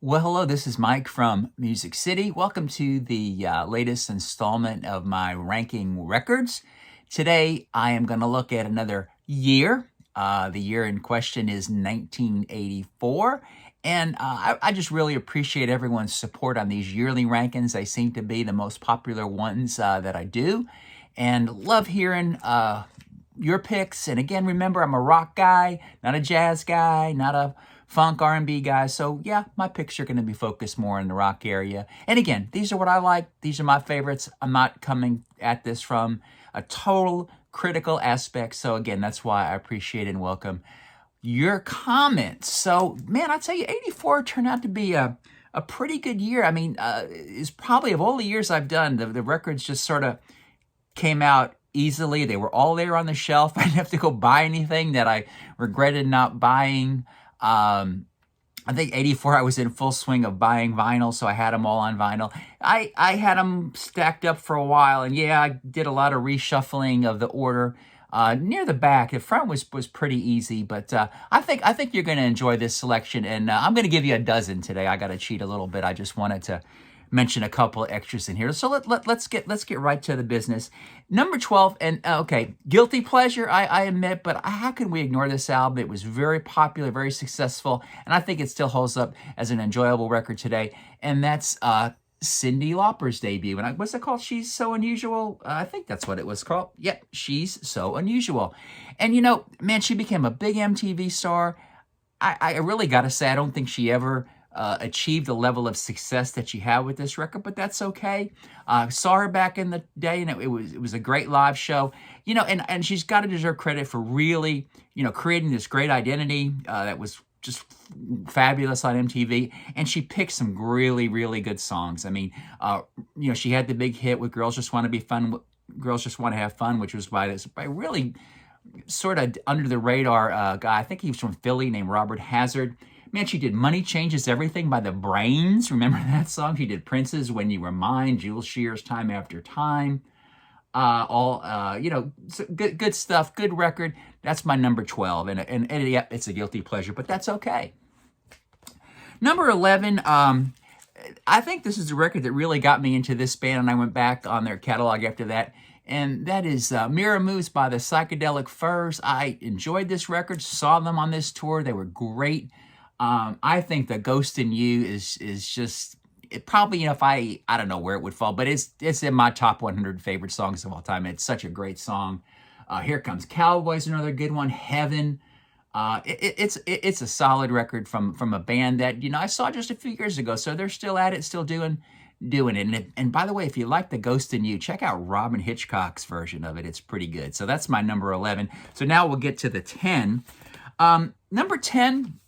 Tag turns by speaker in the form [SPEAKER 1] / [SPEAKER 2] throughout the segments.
[SPEAKER 1] Well, hello, this is Mike from Music City. Welcome to the latest installment of my ranking records. Today, I am going to look at another year. The year in question is 1984. And I just really appreciate everyone's support on these yearly rankings. They seem to be the most popular ones that I do. And love hearing your picks. And again, remember, I'm a rock guy, not a jazz guy, not a funk R&B guy. So yeah, my picks are going to be focused more in the rock area. And again, these are what I like. These are my favorites. I'm not coming at this from a total critical aspect. So again, that's why I appreciate and welcome your comments. So man, I tell you, 84 turned out to be a pretty good year. I mean, it's probably of all the years I've done, the records just sort of came out easily. They were all there on the shelf. I didn't have to go buy anything that I regretted not buying. I think 84, I was in full swing of buying vinyl, so I had them all on vinyl. I had them stacked up for a while, and yeah, I did a lot of reshuffling of the order. Near the back, the front was pretty easy, but I think you're going to enjoy this selection, and I'm going to give you a dozen today. I got to cheat a little bit. I just wanted to mention a couple of extras in here. So let's get right to the business. Number 12, and okay, guilty pleasure, I admit, but how can we ignore this album? It was very popular, very successful, and I think it still holds up as an enjoyable record today, and that's Cyndi Lauper's debut. And what's it called? She's So Unusual? I think that's what it was called. Yep, She's So Unusual. And you know, man, she became a big MTV star. I really got to say, I don't think she ever achieved the level of success that she had with this record, but that's okay. Saw her back in the day, and it was a great live show. You know, and she's got to deserve credit for really, you know, creating this great identity that was just fabulous on MTV, and she picked some really, really good songs. I mean, you know, she had the big hit with "Girls Just Want to Be Fun," "Girls Just Want to Have Fun," which was by really sort of under the radar guy. I think he was from Philly, named Robert Hazard. Man, she did Money Changes Everything by the Brains. Remember that song? She did Prince's When You Were Mine, Jules Shear's Time After Time. You know, good stuff, good record. That's my number 12, and yeah, it's a guilty pleasure, but that's okay. Number 11, I think this is a record that really got me into this band, and I went back on their catalog after that, and that is Mirror Moves by the Psychedelic Furs. I enjoyed this record, saw them on this tour. They were great. I think the Ghost in You is just it probably, you know, if I don't know where it would fall, but it's in my top 100 favorite songs of all time. It's such a great song. Here Comes Cowboys, another good one. Heaven. It's a solid record from a band that, you know, I saw just a few years ago, so they're still at it, still doing it. And by the way, if you like the Ghost in You, check out Robin Hitchcock's version of it. It's pretty good. So that's my number 11. So now we'll get to the 10. Number 10.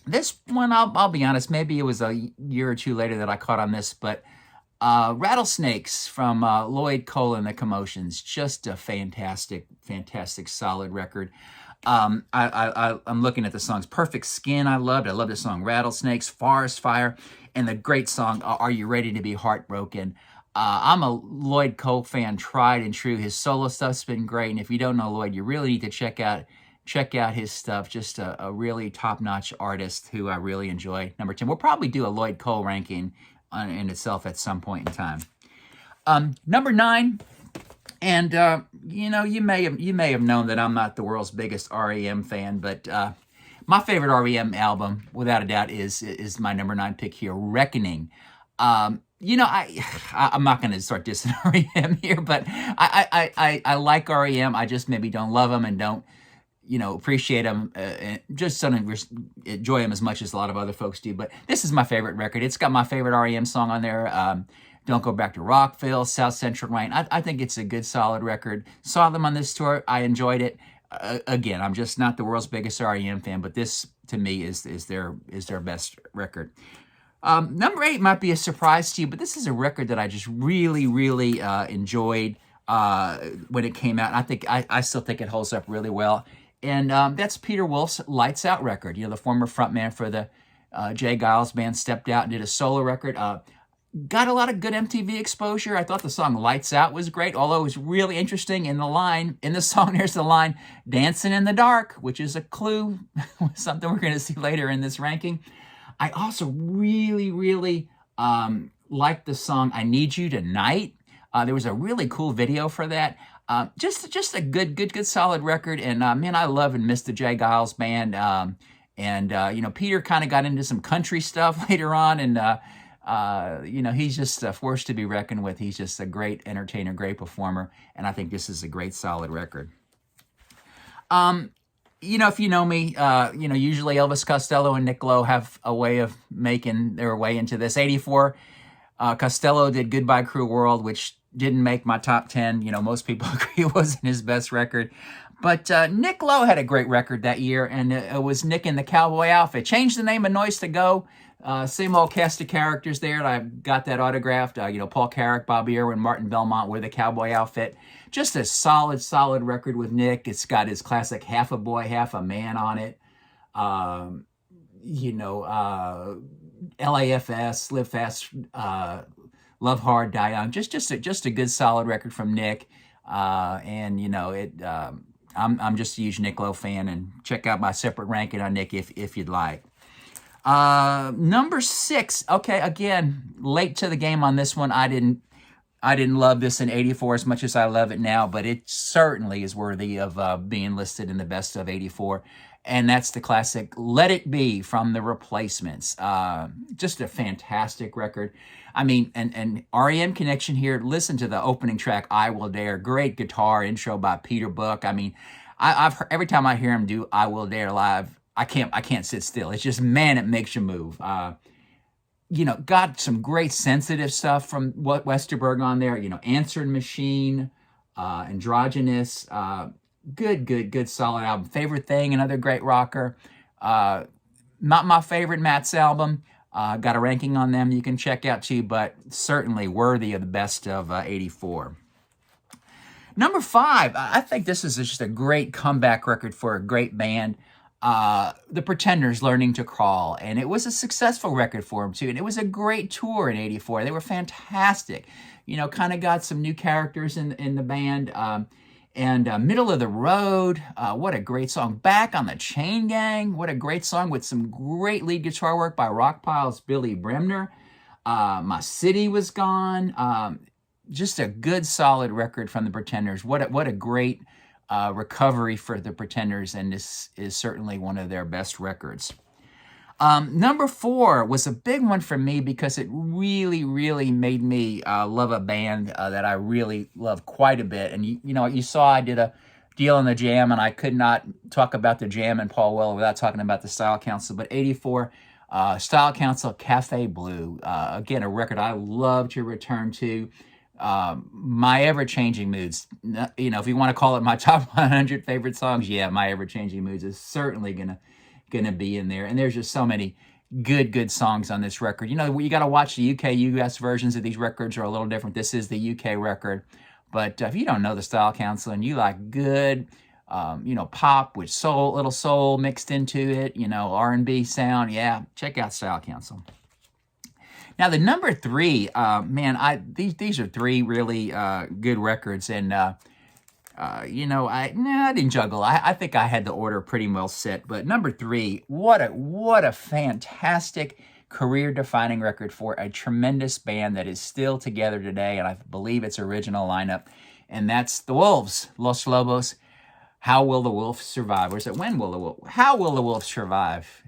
[SPEAKER 1] This one, I'll be honest, maybe it was a year or two later that I caught on this, but Rattlesnakes from Lloyd Cole and the Commotions, just a fantastic, solid record. I'm looking at the songs. Perfect Skin, I loved. I loved the song Rattlesnakes, Forest Fire, and the great song Are You Ready to Be Heartbroken? I'm a Lloyd Cole fan, tried and true. His solo stuff's been great, and if you don't know Lloyd, you really need to check out his stuff. Just a really top-notch artist who I really enjoy. Number 10. We'll probably do a Lloyd Cole ranking in itself at some point in time. Number 9, and you know, you may have known that I'm not the world's biggest REM fan, but my favorite REM album, without a doubt, is my number 9 pick here, Reckoning. You know, I'm not going to start dissing REM here, but I like REM. I just maybe don't love them and don't, you know, appreciate them, just don't enjoy them as much as a lot of other folks do. But this is my favorite record. It's got my favorite REM song on there, Don't Go Back to Rockville, South Central Rain. I think it's a good, solid record. Saw them on this tour. I enjoyed it. Again, I'm just not the world's biggest REM fan, but this, to me, is their best record. Number 8 might be a surprise to you, but this is a record that I just really, really enjoyed when it came out. I still think it holds up really well. And that's Peter Wolf's Lights Out record. You know, the former frontman for the Jay Giles band stepped out and did a solo record. Got a lot of good MTV exposure. I thought the song Lights Out was great, although it was really interesting in the song, there's the line, Dancing in the Dark, which is a clue, something we're going to see later in this ranking. I also really liked the song "I Need You Tonight." There was a really cool video for that. Just a good solid record. And man, I love and miss the Jay Giles band. You know, Peter kind of got into some country stuff later on, and you know, he's just a force to be reckoned with. He's just a great entertainer, great performer, and I think this is a great solid record. You know, if you know me, you know, usually Elvis Costello and Nick Lowe have a way of making their way into this. 84, Costello did Goodbye Cruel World, which didn't make my top 10. You know, most people agree it wasn't his best record. But Nick Lowe had a great record that year, and it was Nick in the Cowboy Outfit. Changed the name of Noise to Go. Same old cast of characters there, and I got that autographed. You know, Paul Carrick, Bobby Irwin, Martin Belmont were the Cowboy Outfit. Just a solid record with Nick. It's got his classic Half a Boy, Half a Man on it. You know, LAFS, Live Fast, Love Hard, Die Young. Just a good solid record from Nick. And you know, I'm just a huge Nick Lowe fan, and check out my separate ranking on Nick if you'd like. Number 6. Okay, again, late to the game on this one. I didn't love this in 84 as much as I love it now, but it certainly is worthy of being listed in the best of 84. And that's the classic Let It Be from The Replacements. Just a fantastic record. I mean, and REM connection here. Listen to the opening track, I Will Dare. Great guitar intro by Peter Buck. I mean, I've heard, every time I hear him do I Will Dare live, I can't sit still. It's just, man, it makes you move. You know, got some great sensitive stuff from Westerberg on there. You know, Answering Machine, Androgynous. Good solid album. Favorite Thing, another great rocker. Not my favorite Matt's album. Got a ranking on them you can check out too, but certainly worthy of the best of 84. Number 5, I think this is just a great comeback record for a great band. The Pretenders, Learning to Crawl, and it was a successful record for them too, and it was a great tour in 84. They were fantastic. You know, kind of got some new characters in the band. And Middle of the Road, what a great song. Back on the Chain Gang, what a great song with some great lead guitar work by Rockpile's Billy Bremner. My City Was Gone. Just a good solid record from the Pretenders. What a great recovery for the Pretenders, and this is certainly one of their best records. Number 4 was a big one for me because it really made me love a band that I really love quite a bit. And you know, you saw I did a deal on the Jam, and I could not talk about the Jam and Paul Weller without talking about the Style Council. But 84, Style Council, Cafe Blue. Again, a record I love to return to. My Ever-Changing Moods, you know, if you want to call it my top 100 favorite songs, yeah, My Ever-Changing Moods is certainly gonna be in there. And there's just so many good songs on this record. You know, you got to watch the UK, US versions of these records are a little different. This is the UK record. But if you don't know the Style Council and you like good, you know, pop with soul, little soul mixed into it, you know, R&B sound, yeah, check out Style Council. Now, the number 3, man, these are 3 really good records, and you know, I didn't juggle. I think I had the order pretty well set. But number 3, what a fantastic career-defining record for a tremendous band that is still together today, and I believe its original lineup, and that's the Wolves, Los Lobos. How Will the Wolves Survive? Or is it How Will the Wolves Survive?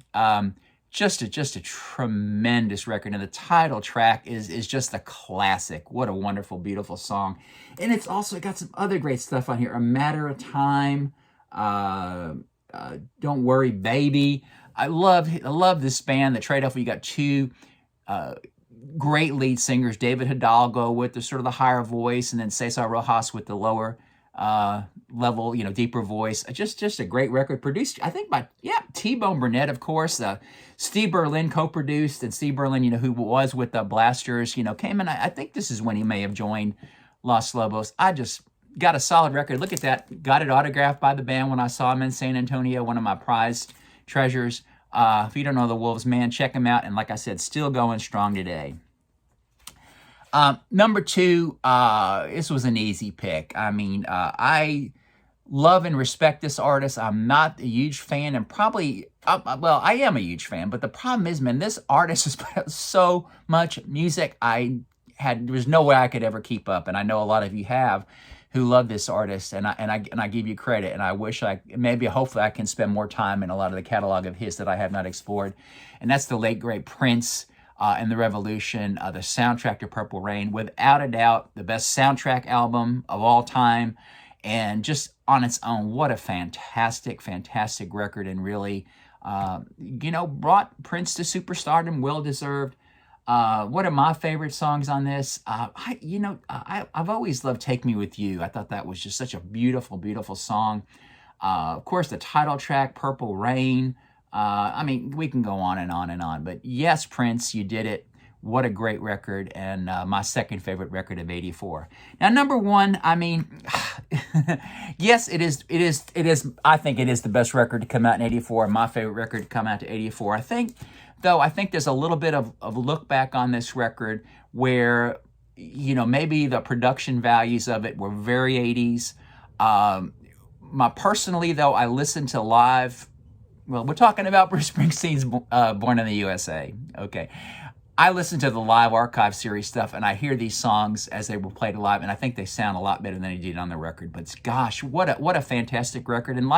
[SPEAKER 1] Just a tremendous record, and the title track is just a classic. What a wonderful, beautiful song. And it's also got some other great stuff on here. A Matter of Time, Don't Worry Baby. I love this band. The trade-off, you got 2 great lead singers, David Hidalgo with the sort of the higher voice, and then Cesar Rojas with the lower level, you know, deeper voice. Just a great record, produced, I think, by T-Bone Burnett, of course. Steve Berlin co-produced, and Steve Berlin, you know, who was with the Blasters, you know, came in. I think this is when he may have joined Los Lobos. I just got a solid record. Look at that. Got it autographed by the band when I saw him in San Antonio, one of my prized treasures. If you don't know the Wolves, man, check them out. And like I said, still going strong today. Number 2, this was an easy pick. I mean, I love and respect this artist. I'm not a huge fan, and probably, well, I am a huge fan, but the problem is, man, this artist has put out so much music. There was no way I could ever keep up, and I know a lot of you have, who love this artist, and I give you credit, and I wish hopefully I can spend more time in a lot of the catalog of his that I have not explored, and that's the late great Prince. And the Revolution, the soundtrack to Purple Rain, without a doubt, the best soundtrack album of all time. And just on its own, what a fantastic, fantastic record, and really, brought Prince to superstardom, well deserved. What are my favorite songs on this? I've always loved "Take Me With You." I thought that was just such a beautiful, beautiful song. Of course, the title track, "Purple Rain." We can go on and on and on. But yes, Prince, you did it. What a great record, and my second favorite record of '84. Now, number one, yes, it is. I think it is the best record to come out in '84. My favorite record to come out to '84. I think there's a little bit of a look back on this record where, maybe the production values of it were very '80s. Personally, though, I listened to live. Well, we're talking about Bruce Springsteen's Born in the USA. Okay. I listen to the live archive series stuff, and I hear these songs as they were played live, and I think they sound a lot better than they did on the record. But gosh, what a fantastic record. And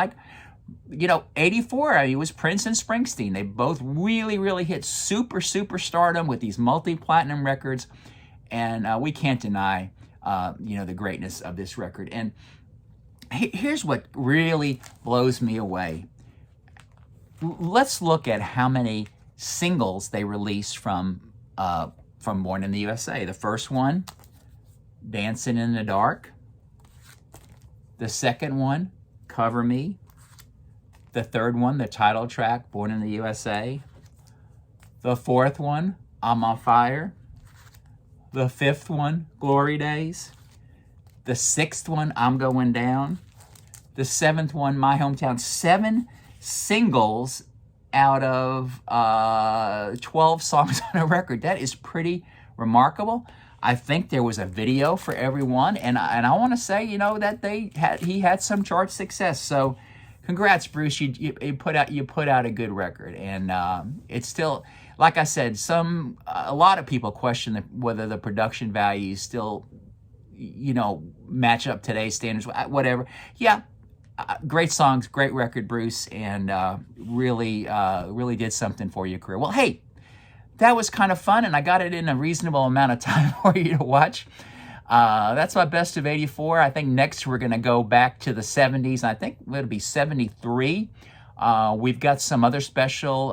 [SPEAKER 1] '84, it was Prince and Springsteen. They both really, really hit super stardom with these multi-platinum records, and we can't deny, the greatness of this record. And here's what really blows me away. Let's look at how many singles they released from Born in the USA. The first one, "Dancing in the Dark." The second one, "Cover Me." The third one, the title track, "Born in the USA." The fourth one, "I'm on Fire." The fifth one, "Glory Days." The sixth one, "I'm Going Down." The seventh one, "My Hometown." 7 singles out of 12 songs on a record. That is pretty remarkable. I think there was a video for every one, and I want to say, that he had some chart success. So, congrats, Bruce. You put out a good record, and it's still, like I said, a lot of people question whether the production values still, match up today's standards. Whatever. Yeah. Great songs, great record, Bruce, and really did something for your career. Well, hey, that was kind of fun, and I got it in a reasonable amount of time for you to watch. That's my best of '84. I think next we're going to go back to the '70s. I think it'll be '73. We've got some other special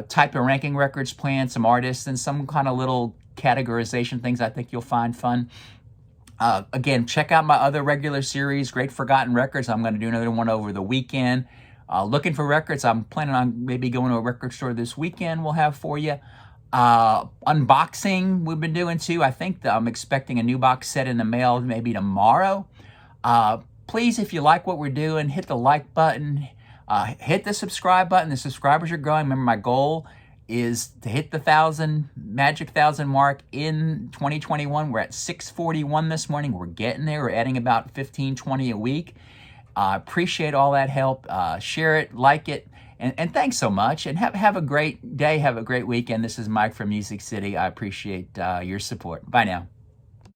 [SPEAKER 1] type of ranking records planned, some artists, and some kind of little categorization things I think you'll find fun. Again, check out my other regular series, Great Forgotten Records. I'm going to do another one over the weekend. Looking for records. I'm planning on maybe going to a record store this weekend. We'll have for you. Unboxing we've been doing too. I think I'm expecting a new box set in the mail maybe tomorrow. Please, if you like what we're doing, hit the like button. Hit the subscribe button. The subscribers are growing. Remember, my goal is to hit the magic 1,000 mark in 2021. We're at 641 this morning. We're getting there. We're adding about 15, 20 a week. Appreciate all that help. Share it, like it, and thanks so much. And have a great day. Have a great weekend. This is Mike from Music City. I appreciate your support. Bye now.